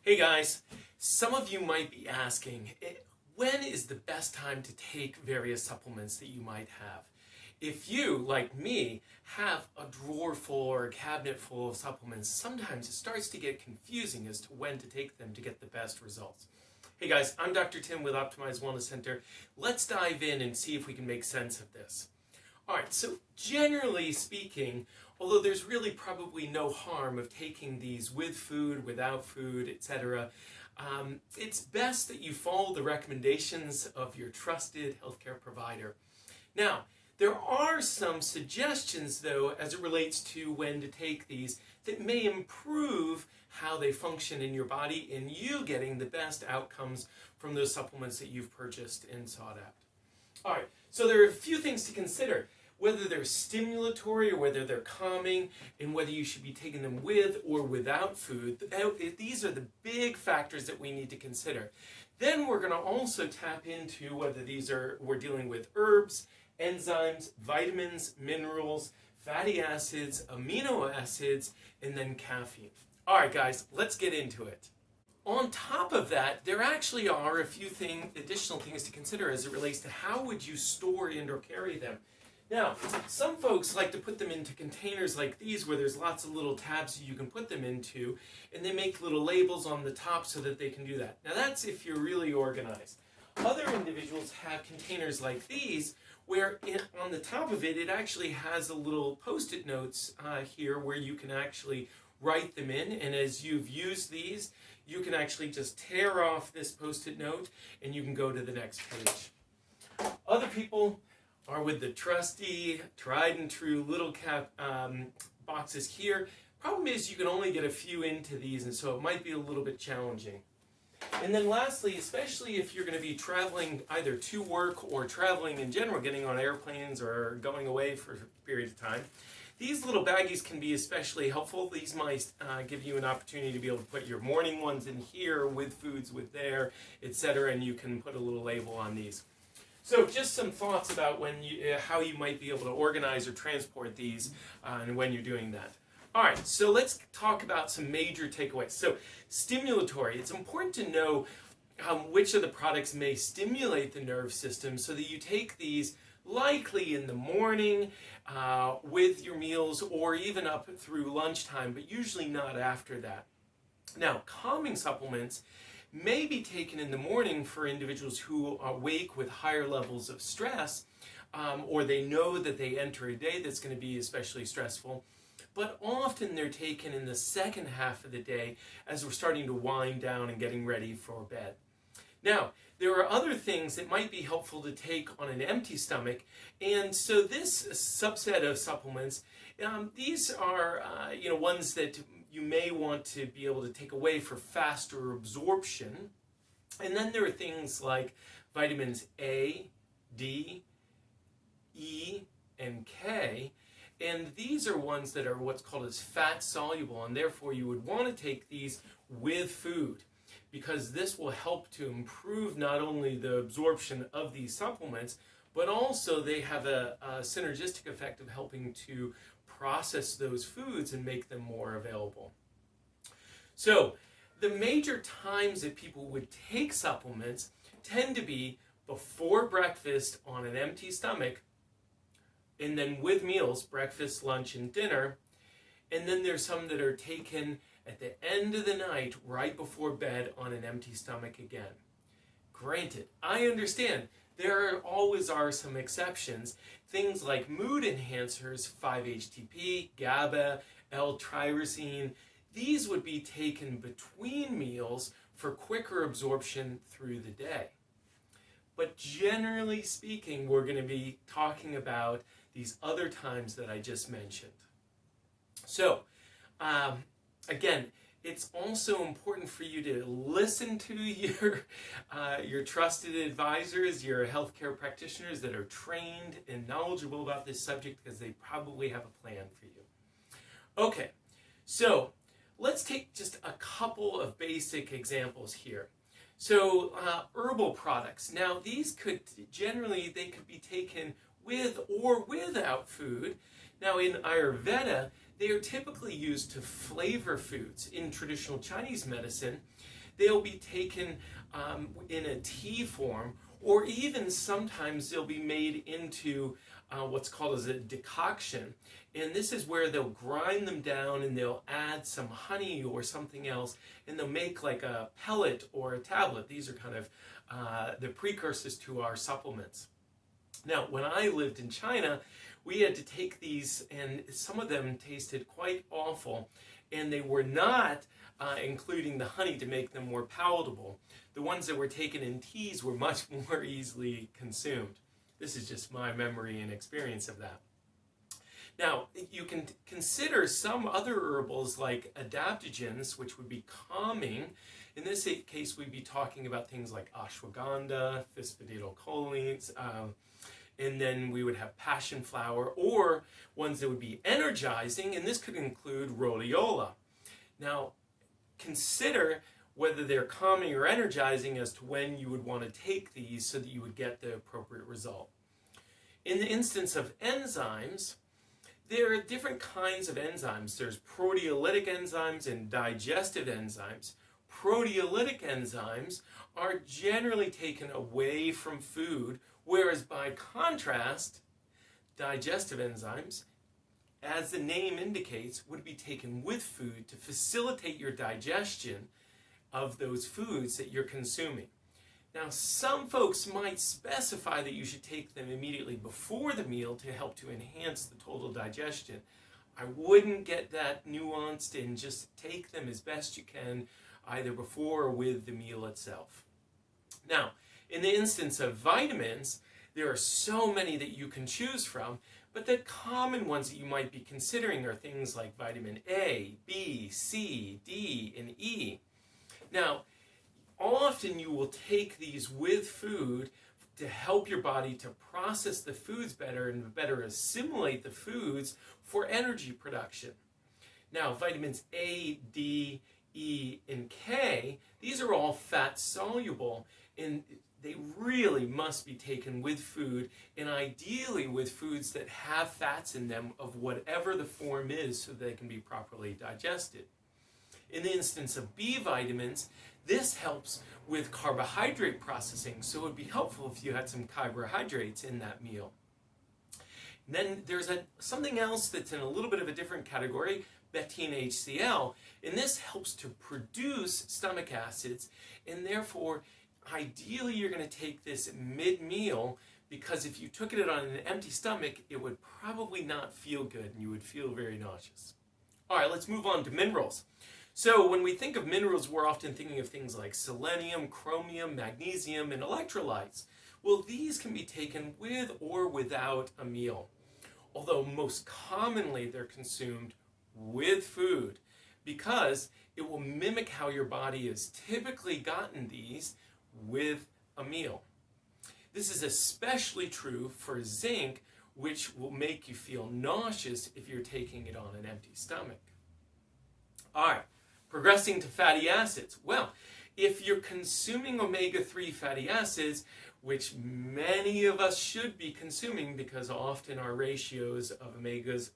Hey guys, some of you might be asking, when is the best time to take various supplements that you might have? If you, like me, have a drawer full or a cabinet full of supplements, sometimes it starts to get confusing as to when to take them to get the best results. Hey guys, I'm Dr. Tim with Optimized Wellness Center. Let's dive in and see if we can make sense of this. Alright, so generally speaking, although there's really probably no harm of taking these with food, without food, etc., it's best that you follow the recommendations of your trusted healthcare provider. Now, there are some suggestions, though, as it relates to when to take these that may improve how they function in your body and you getting the best outcomes from those supplements that you've purchased and sought out. All right, so there are a few things to consider, whether they're stimulatory or whether they're calming, and whether you should be taking them with or without food. These are the big factors that we need to consider. Then we're going to also tap into whether we're dealing with herbs, enzymes, vitamins, minerals, fatty acids, amino acids, and then caffeine. All right, guys, let's get into it. On top of that, there actually are a few additional things to consider as it relates to how would you store and or carry them. Now, some folks like to put them into containers like these where there's lots of little tabs you can put them into, and they make little labels on the top so that they can do that. Now that's if you're really organized. Other individuals have containers like these where on the top of it, it actually has a little post-it notes here where you can actually write them in, and as you've used these, you can actually just tear off this post-it note and you can go to the next page. Other people are with the trusty, tried and true little cap boxes here. Problem is you can only get a few into these, and so it might be a little bit challenging. And then lastly, especially if you're going to be traveling either to work or traveling in general, getting on airplanes or going away for a period of time, these little baggies can be especially helpful. These might give you an opportunity to be able to put your morning ones in here with foods with there, etc., and you can put a little label on these. So just some thoughts about how you might be able to organize or transport these and when you're doing that. All right, so let's talk about some major takeaways. So stimulatory, it's important to know which of the products may stimulate the nerve system so that you take these likely in the morning with your meals or even up through lunchtime, but usually not after that. Now, calming supplements may be taken in the morning for individuals who awake with higher levels of stress, or they know that they enter a day that's going to be especially stressful, but often they're taken in the second half of the day as we're starting to wind down and getting ready for bed. Now, there are other things that might be helpful to take on an empty stomach, and so this subset of supplements, these are ones that you may want to be able to take away for faster absorption. And then there are things like vitamins A, D, E, and K. And these are ones that are what's called as fat soluble, and therefore you would want to take these with food, because this will help to improve not only the absorption of these supplements, but also they have a synergistic effect of helping to process those foods and make them more available. So the major times that people would take supplements tend to be before breakfast on an empty stomach, and then with meals, breakfast, lunch, and dinner. And then there's some that are taken at the end of the night, right before bed on an empty stomach again. Granted, I understand there always are some exceptions. Things like mood enhancers, 5-HTP, GABA, L-tyrosine, these would be taken between meals for quicker absorption through the day. But generally speaking, we're going to be talking about these other times that I just mentioned. So, again, it's also important for you to listen to your trusted advisors, your healthcare practitioners that are trained and knowledgeable about this subject, because they probably have a plan for you. Okay, so let's take just a couple of basic examples here. So herbal products. Now these could be taken with or without food. Now in Ayurveda, They are typically used to flavor foods. In traditional Chinese medicine, they'll be taken in a tea form, or even sometimes they'll be made into what's called as a decoction. And this is where they'll grind them down and they'll add some honey or something else, and they'll make like a pellet or a tablet. These are kind of the precursors to our supplements. Now, when I lived in China, we had to take these, and some of them tasted quite awful, and they were not including the honey to make them more palatable. The ones that were taken in teas were much more easily consumed. This is just my memory and experience of that. Now, you can consider some other herbals like adaptogens, which would be calming. In this case, we'd be talking about things like ashwagandha, phosphatidylcholines, and then we would have passion flower, or ones that would be energizing, and this could include rhodiola. Now, consider whether they're calming or energizing as to when you would want to take these so that you would get the appropriate result. In the instance of enzymes, there are different kinds of enzymes. There's proteolytic enzymes and digestive enzymes. Proteolytic enzymes are generally taken away from food, whereas by contrast, digestive enzymes, as the name indicates, would be taken with food to facilitate your digestion of those foods that you're consuming. Now, some folks might specify that you should take them immediately before the meal to help to enhance the total digestion. I wouldn't get that nuanced, and just take them as best you can, either before or with the meal itself. Now, in the instance of vitamins, there are so many that you can choose from, but the common ones that you might be considering are things like vitamin A, B, C, D, and E. Now, often you will take these with food to help your body to process the foods better and better assimilate the foods for energy production. Now, vitamins A, D, E, and K, these are all fat soluble, and they really must be taken with food, and ideally with foods that have fats in them of whatever the form is, so they can be properly digested. In the instance of B vitamins, this helps with carbohydrate processing, so it would be helpful if you had some carbohydrates in that meal. And then there's something else that's in a little bit of a different category, betaine HCl, and this helps to produce stomach acids, and therefore ideally you're going to take this mid-meal, because if you took it on an empty stomach, it would probably not feel good and you would feel very nauseous. All right, let's move on to minerals. So when we think of minerals, we're often thinking of things like selenium, chromium, magnesium, and electrolytes. Well, these can be taken with or without a meal, although most commonly they're consumed with food, because it will mimic how your body has typically gotten these with a meal. This is especially true for zinc, which will make you feel nauseous if you're taking it on an empty stomach. All right, progressing to fatty acids. Well, if you're consuming omega-3 fatty acids, which many of us should be consuming because often our ratios of omegas,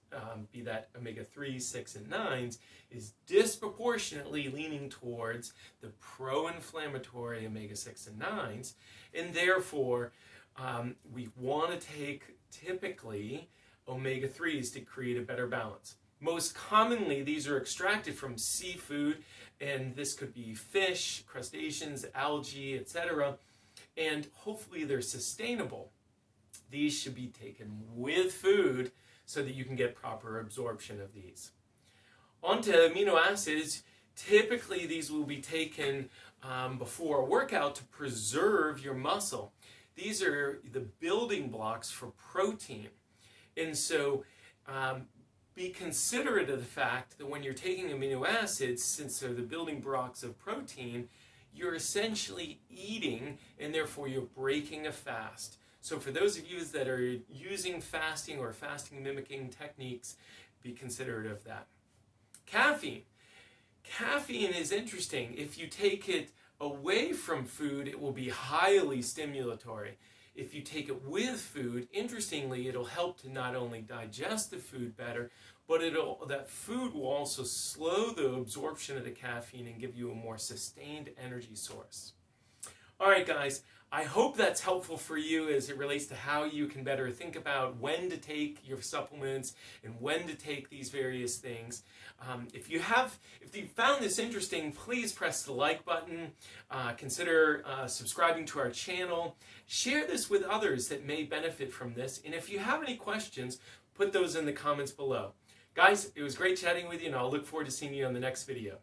be that omega-3, 6, and 9s, is disproportionately leaning towards the pro-inflammatory omega-6 and 9s, and therefore we want to take typically omega-3s to create a better balance. Most commonly, these are extracted from seafood, and this could be fish, crustaceans, algae, etc., and hopefully they're sustainable. These should be taken with food so that you can get proper absorption of these. On to amino acids. Typically these will be taken before a workout to preserve your muscle. These are the building blocks for protein. And so be considerate of the fact that when you're taking amino acids, since they're the building blocks of protein, you're essentially eating, and therefore you're breaking a fast. So for those of you that are using fasting or fasting mimicking techniques, be considerate of that. Caffeine. Caffeine is interesting. If you take it away from food, it will be highly stimulatory. If you take it with food, interestingly, it'll help to not only digest the food better, but that food will also slow the absorption of the caffeine and give you a more sustained energy source. All right, guys, I hope that's helpful for you as it relates to how you can better think about when to take your supplements and when to take these various things. If you found this interesting, please press the like button. Consider subscribing to our channel. Share this with others that may benefit from this. And if you have any questions, put those in the comments below. Guys, it was great chatting with you, and I'll look forward to seeing you on the next video.